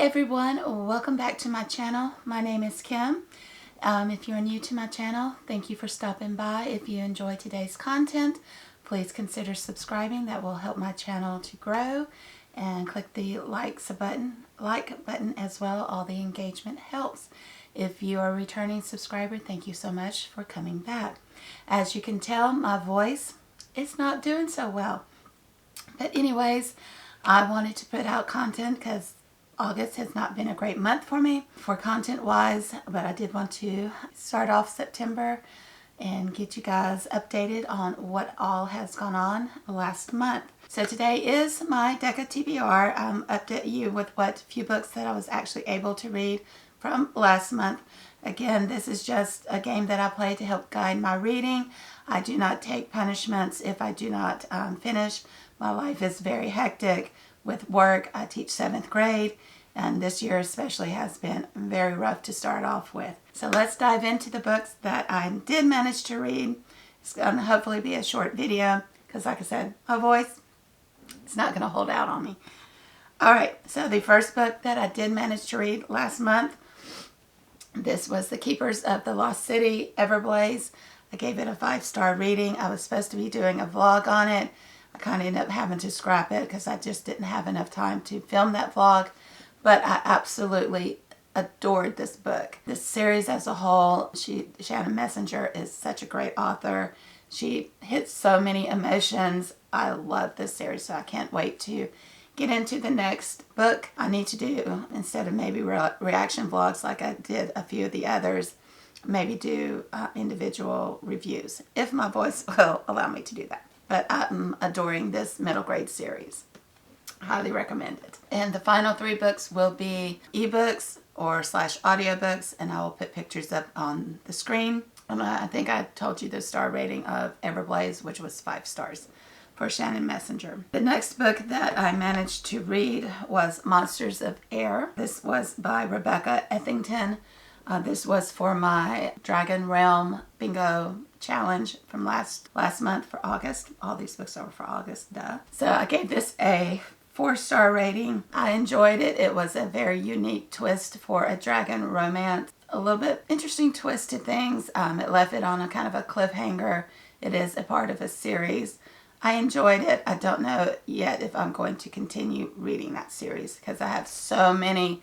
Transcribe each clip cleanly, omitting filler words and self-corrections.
everyone, welcome back to my channel. My name is Kim. If you're new to my channel, thank you for stopping by. If you enjoy today's content, please consider subscribing. That will help my channel to grow. And click the like button as well. All the engagement helps. If you are a returning subscriber, thank you so much for coming back. As you can tell, my voice is not doing so well. But anyways, I wanted to put out content because August has not been a great month for me for content wise, but I did want to start off September and get you guys updated on what all has gone on last month. So today is my Deck of TBR. Update you with what few books that I was actually able to read from last month. Again, this is just a game that I play to help guide my reading. I do not take punishments if I do not finish. My life is very hectic with work. I teach 7th grade, and this year especially has been very rough to start off with. So let's dive into the books that I did manage to read. It's going to hopefully be a short video because, like I said, my voice is not going to hold out on me. Alright, so the first book that I did manage to read last month, this was The Keepers of the Lost City, Everboys. I gave it a 5-star rating. I was supposed to be doing a vlog on it. I kind of ended up having to scrap it because I just didn't have enough time to film that vlog. But I absolutely adored this book. This series as a whole, Shannon Messenger is such a great author. She hits so many emotions. I love this series, so I can't wait to get into the next book. I need to do, instead of maybe reaction vlogs like I did a few of the others, maybe do individual reviews, if my voice will allow me to do that. But I'm adoring this middle grade series. Highly recommend it. And the final 3 books will be ebooks or / audiobooks, and I will put pictures up on the screen. I think I told you the star rating of Everboys, which was 5 stars for Shannon Messenger. The next book that I managed to read was Monsters of Air. This was by Rebecca Ethington. This was for my Dragon Realm bingo challenge from last month for August. All these books are for August, duh. So I gave this a 4-star rating. I enjoyed it. It was a very unique twist for a dragon romance. A little bit interesting twist to things. It left it on a kind of a cliffhanger. It is a part of a series. I enjoyed it. I don't know yet if I'm going to continue reading that series because I have so many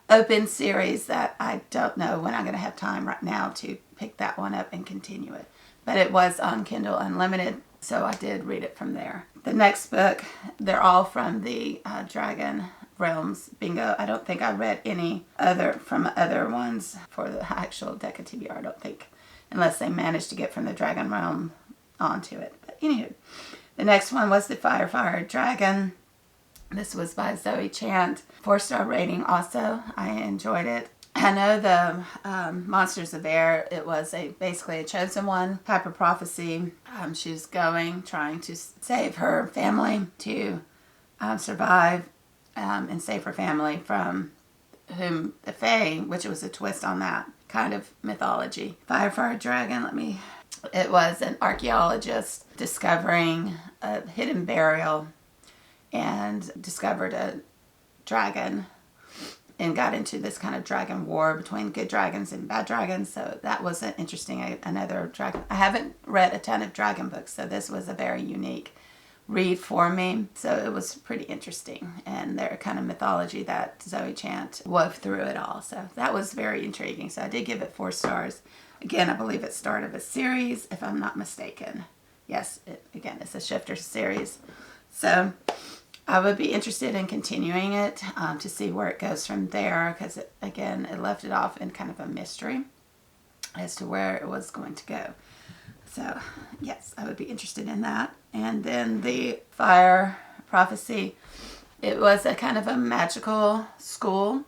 open series that I don't know when I'm going to have time right now to pick that one up and continue it. But it was on Kindle Unlimited, so I did read it from there. The next book, they're all from the Dragon Realms bingo. I don't think I read any other from other ones for the actual Deck of TBR, I don't think, unless they managed to get from the Dragon Realm onto it. But anywho, the next one was The Fire Dragon. This was by Zoe Chant. 4-star rating also. I enjoyed it. I know the Monsters of Air, it was basically a chosen one type of prophecy. She was trying to save her family to survive and save her family from the Fae, which was a twist on that kind of mythology. Fire Dragon, it was an archaeologist discovering a hidden burial and discovered a dragon and got into this kind of dragon war between good dragons and bad dragons. So that was an interesting, another dragon. I haven't read a ton of dragon books, so this was a very unique read for me. So it was pretty interesting, and their kind of mythology that Zoe Chant wove through it all. So that was very intriguing. So I did give it 4 stars. Again, I believe it's start of a series, if I'm not mistaken. Yes, again, it's a shifter series. So I would be interested in continuing it to see where it goes from there, because it left it off in kind of a mystery as to where it was going to go. So yes, I would be interested in that. And then the Fire Prophecy, it was a kind of a magical school.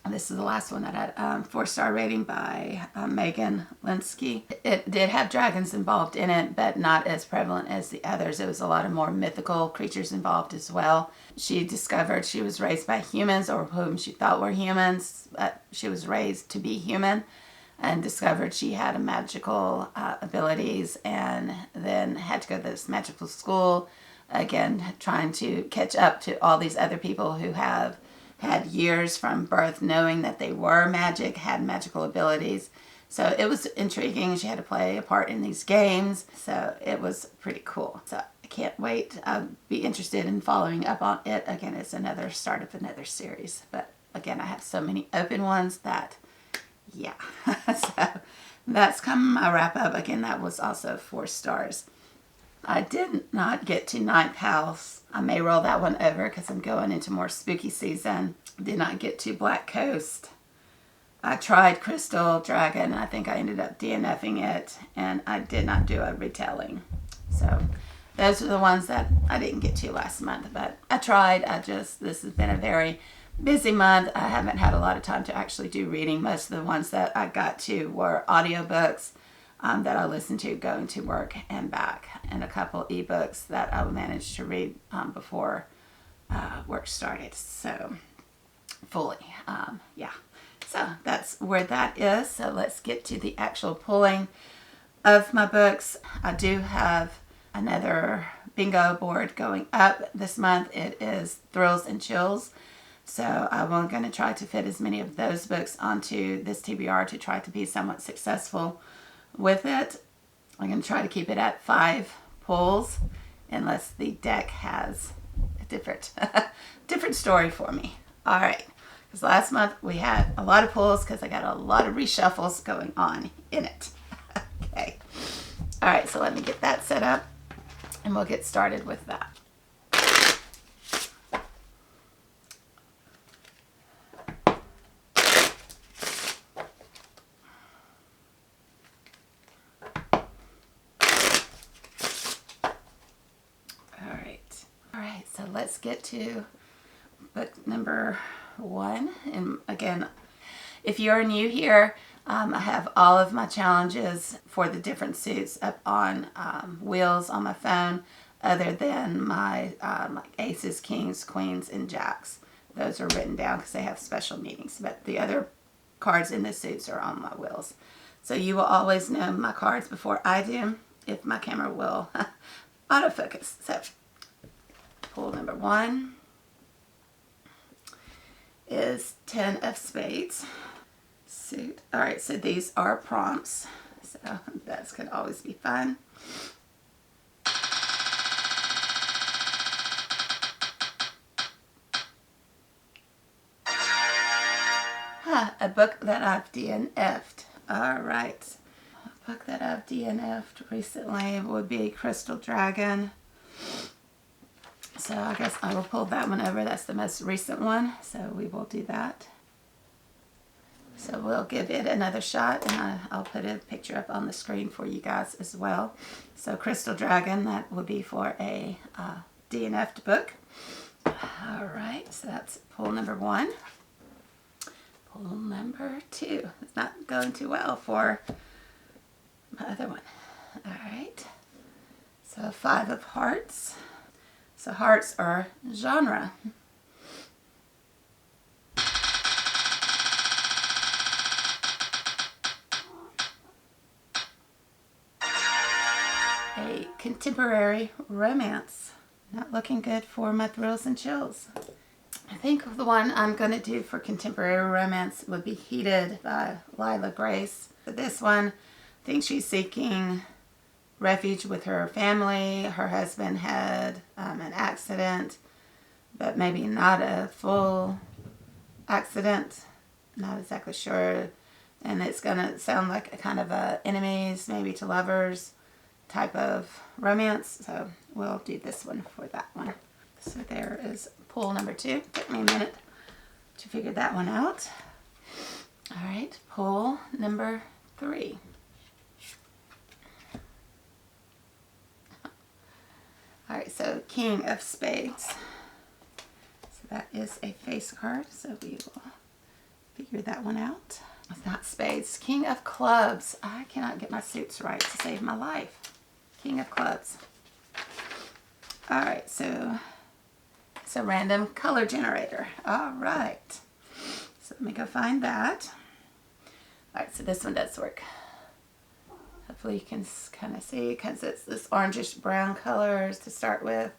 This is the last one that had 4-star rating by Megan Linsky. It did have dragons involved in it, but not as prevalent as the others. It was a lot of more mythical creatures involved as well. She discovered she was raised by humans, or whom she thought were humans, but she was raised to be human, and discovered she had magical abilities, and then had to go to this magical school, again trying to catch up to all these other people who have had years from birth knowing that they were magic, had magical abilities. So it was intriguing. She had to play a part in these games. So it was pretty cool. So I can't wait. I'll be interested in following up on it. Again, it's another start of another series. But again, I have so many open ones that, yeah. So that's kind of my wrap up. Again, that was also 4 stars. I did not get to Ninth House. I may roll that one over because I'm going into more spooky season. Did not get to Black Coast. I tried Crystal Dragon. I think I ended up DNFing it. And I did not do a retelling. So those are the ones that I didn't get to last month. But I tried. This has been a very busy month. I haven't had a lot of time to actually do reading. Most of the ones that I got to were audiobooks that I listened to going to work and back, and a couple ebooks that I managed to read before work started. So fully, yeah. So that's where that is. So let's get to the actual pulling of my books. I do have another bingo board going up this month. It is Thrills and Chills. So I'm going to try to fit as many of those books onto this TBR to try to be somewhat successful with it. I'm going to try to keep it at 5 pulls unless the deck has a different story for me. All right. Because last month we had a lot of pulls because I got a lot of reshuffles going on in it. Okay. All right. So let me get that set up and we'll get started with that. So let's get to book number 1. And again, if you're new here, I have all of my challenges for the different suits up on wheels on my phone, other than my like aces, kings, queens, and jacks. Those are written down because they have special meanings. But the other cards in the suits are on my wheels. So you will always know my cards before I do, if my camera will autofocus. So pull number 1 is 10 of Spades. Suit. All right, so these are prompts. So that's going to always be fun. A book that I've DNF'd. All right. A book that I've DNF'd recently would be Crystal Dragon. So I guess I will pull that one over. That's the most recent one. So we will do that. So we'll give it another shot, and I'll put a picture up on the screen for you guys as well. So Crystal Dragon, that would be for a DNF'd book. All right, so that's pull number 1. Pull number 2. It's not going too well for my other one. All right, so 5 of Hearts. So hearts are genre. A contemporary romance. Not looking good for my Thrills and Chills. I think the one I'm going to do for contemporary romance would be Heated by Lila Grace. But this one, I think she's seeking refuge with her family. Her husband had an accident, but maybe not a full accident. Not exactly sure. And it's going to sound like a kind of a enemies, maybe to lovers type of romance. So we'll do this one for that one. So there is pull number 2. Took me a minute to figure that one out. All right, pull number 3. All right, so King of Spades. So that is a face card, so we will figure that one out. It's not spades. King of Clubs. I cannot get my suits right to save my life. King of Clubs. All right, so it's a random color generator. All right. So let me go find that. All right, so this one does work. Hopefully you can kind of see, because it's this orangish brown color to start with.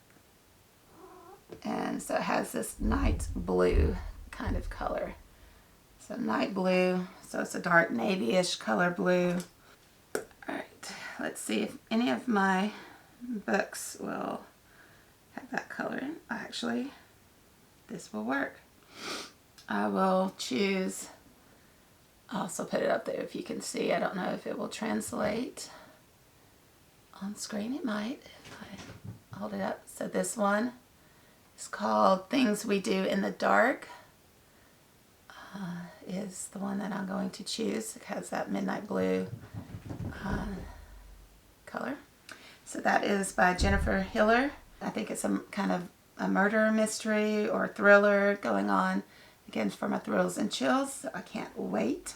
And so it has this night blue kind of color. So night blue, so it's a dark navy-ish color blue. Alright, let's see if any of my books will have that color in. Actually, this will work. I will choose, I'll also put it up there if you can see. I don't know if it will translate on screen. It might if I hold it up. So this one is called Things We Do in the Dark. Is the one that I'm going to choose. It has that midnight blue color. So that is by Jennifer Hiller. I think it's a kind of a murder mystery or thriller going on. Again, for my thrills and chills. So I can't wait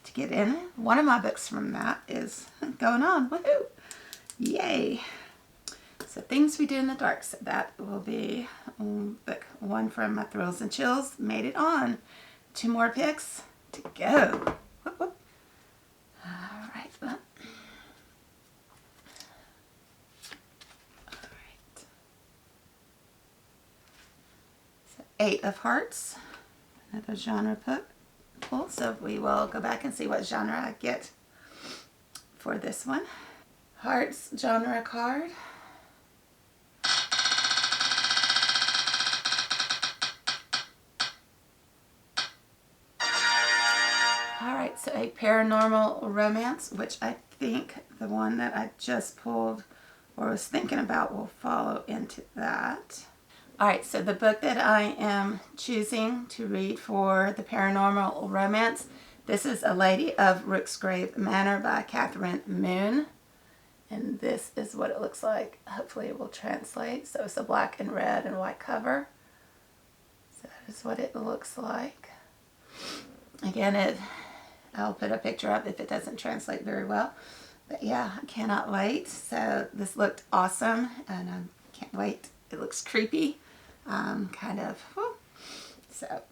to get in it. One of my books from that is going on. Woohoo! Yay! So Things We Do in the Dark. So that will be book one from my thrills and chills. Made it on. 2 more picks to go. Whoop, whoop. All right. Well. All right. So 8 of Hearts. Another genre pull. So we will go back and see what genre I get for this one. Hearts genre card. Alright, so a paranormal romance, which I think the one that I just pulled or was thinking about will follow into that. Alright, so the book that I am choosing to read for the paranormal romance, this is A Lady of Rooksgrave Manor by Catherine Moon. And this is what it looks like. Hopefully it will translate. So it's a black and red and white cover. So that is what it looks like. Again, I'll put a picture up if it doesn't translate very well. But yeah, I cannot wait. So this looked awesome and I can't wait. It looks creepy. Kind of. Whew. So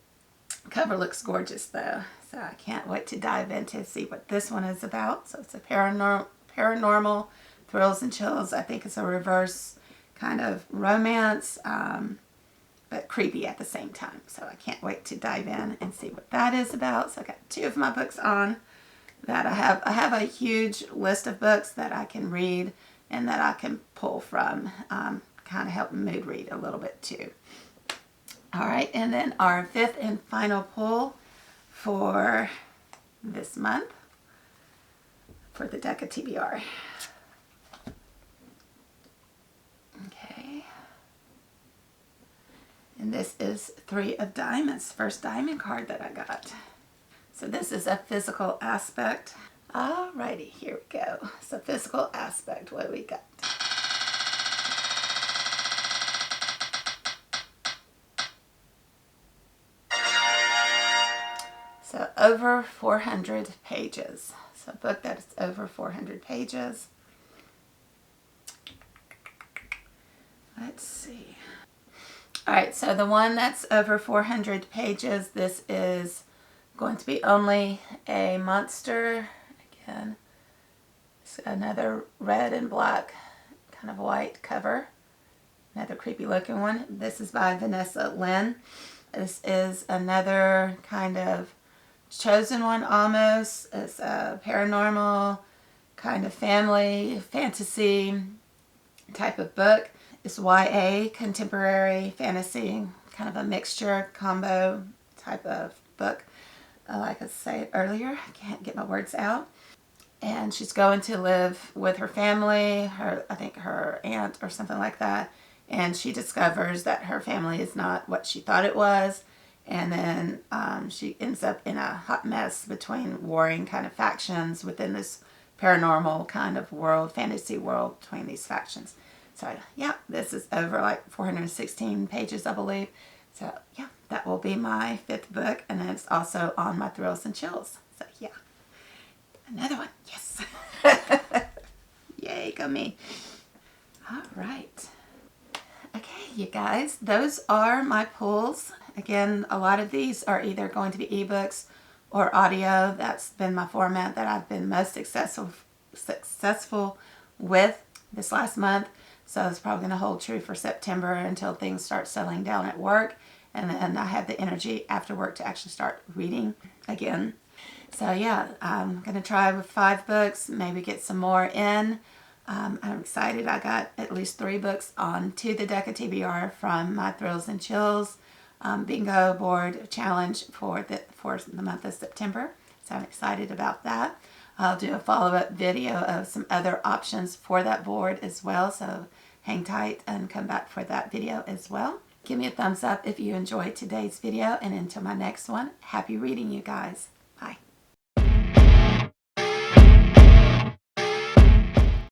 cover looks gorgeous though. So I can't wait to dive into see what this one is about. So it's a paranormal thrills and chills. I think it's a reverse kind of romance, but creepy at the same time. So I can't wait to dive in and see what that is about. So I got 2 of my books on that I have a huge list of books that I can read and that I can pull from. Kind of help mood read a little bit too. All right, and then our 5th and final pull for this month for the deck of TBR. Okay. And this is 3 of Diamonds, first diamond card that I got. So this is a physical aspect. Alrighty, here we go. So physical aspect, what do we got? So over 400 pages. So a book that is over 400 pages. Let's see. Alright, so the one that's over 400 pages, this is going to be only a monster. Again, it's another red and black kind of white cover. Another creepy looking one. This is by Vanessa Lynn. This is another kind of chosen one almost. It's a paranormal kind of family fantasy type of book. It's YA, contemporary fantasy, kind of a mixture combo type of book. Like I said earlier, I can't get my words out. And she's going to live with her family, I think her aunt or something like that. And she discovers that her family is not what she thought it was. And then she ends up in a hot mess between warring kind of factions within this paranormal kind of world, fantasy world between these factions. So yeah, this is over like 416 pages, I believe. So yeah, that will be my 5th book. And then it's also on my Thrills and Chills. So yeah, another one. Yes. Yay, go me. All right. Okay, you guys, those are my pulls. Again, a lot of these are either going to be ebooks or audio. That's been my format that I've been most successful with this last month. So it's probably going to hold true for September until things start settling down at work. and then I have the energy after work to actually start reading again. So yeah, I'm going to try with 5 books, maybe get some more in. I'm excited. I got at least 3 books on To the Deck of TBR from my Thrills and Chills bingo board challenge for the month of September. So I'm excited about that. I'll do a follow-up video of some other options for that board as well. So hang tight and come back for that video as well. Give me a thumbs up if you enjoyed today's video, and until my next one, happy reading, you guys.